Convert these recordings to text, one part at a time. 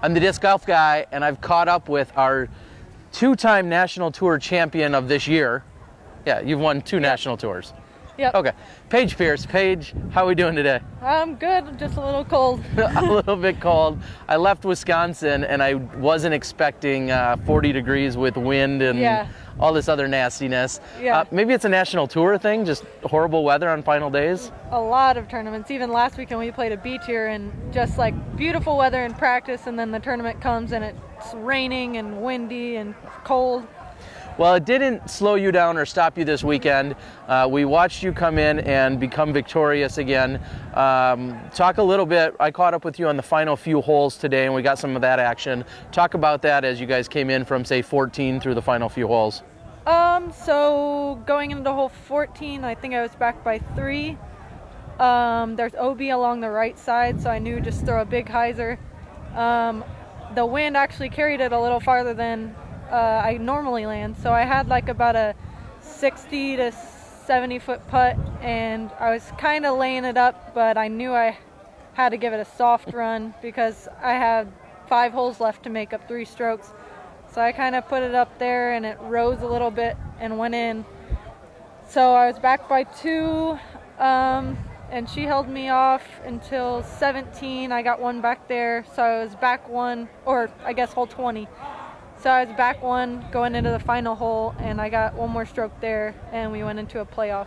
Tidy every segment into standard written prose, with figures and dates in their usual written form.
I'm the disc golf guy, and I've caught up with our two-time National Tour champion of this year. Yeah, you've won two National Tours. Yep. Okay. Paige Pierce. Paige, how are we doing today? I'm good, just a little cold. A little bit cold. I left Wisconsin and I wasn't expecting 40 degrees with wind and all this other nastiness. Yeah. Maybe it's a National Tour thing, just horrible weather on final days? A lot of tournaments. Even last weekend we played a beach here and just like beautiful weather in practice, and then the tournament comes and it's raining and windy and cold. Well, it didn't slow you down or stop you this weekend. We watched you come in and become victorious again. Talk a little bit, I caught up with you on the final few holes today and we got some of that action. Talk about that as you guys came in from, say, 14 through the final few holes. So going into hole 14, I think I was back by 3. There's OB along the right side, so I knew just throw a big hyzer. The wind actually carried it a little farther than I normally land, so I had like about a 60 to 70 foot putt, and I was kind of laying it up, but I knew I had to give it a soft run because I had 5 holes left to make up 3 strokes. So I kind of put it up there and it rose a little bit and went in. So I was back by 2, and she held me off until 17. I got 1 back there, so I was back 1, or I guess hole 20. So I was back 1 going into the final hole, and I got 1 more stroke there, and we went into a playoff.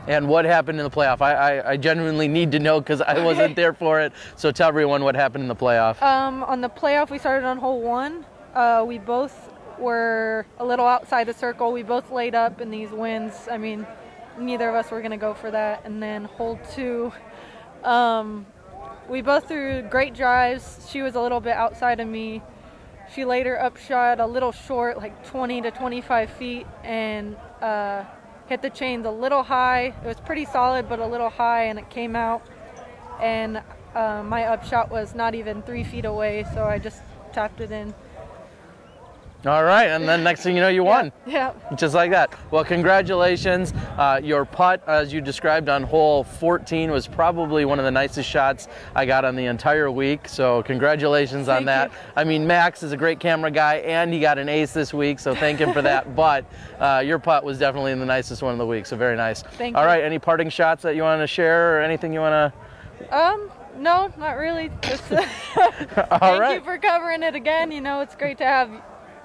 And what happened in the playoff? I genuinely need to know because I wasn't there for it. So tell everyone what happened in the playoff. On the playoff, we started on hole 1. We both were a little outside the circle. We both laid up in these winds. I mean, neither of us were going to go for that. And then hole 2, we both threw great drives. She was a little bit outside of me. She laid her upshot a little short, like 20 to 25 feet, and hit the chains a little high. It was pretty solid, but a little high, and it came out. And my upshot was not even 3 feet away, so I just tapped it in. All right, and then next thing you know, you won. Yeah. Just like that. Well, congratulations. Your putt, as you described on hole 14, was probably one of the nicest shots I got on the entire week, so congratulations on that. I mean, Max is a great camera guy, and he got an ace this week, so thank him for that. But your putt was definitely the nicest one of the week, so very nice. Thank you. All right, any parting shots that you want to share or anything you want to... No, not really. Just, thank you for covering it again. You know, it's great to have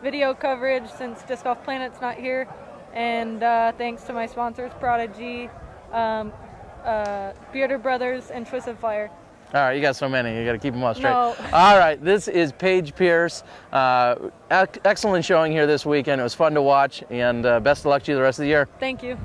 video coverage since Disc Golf Planet's not here, and thanks to my sponsors, Prodigy, Bearder Brothers, and Twisted Fire. All right, you got so many, you got to keep them all straight. No. All right, this is Paige Pierce. Excellent showing here this weekend. It was fun to watch, and best of luck to you the rest of the year. Thank you.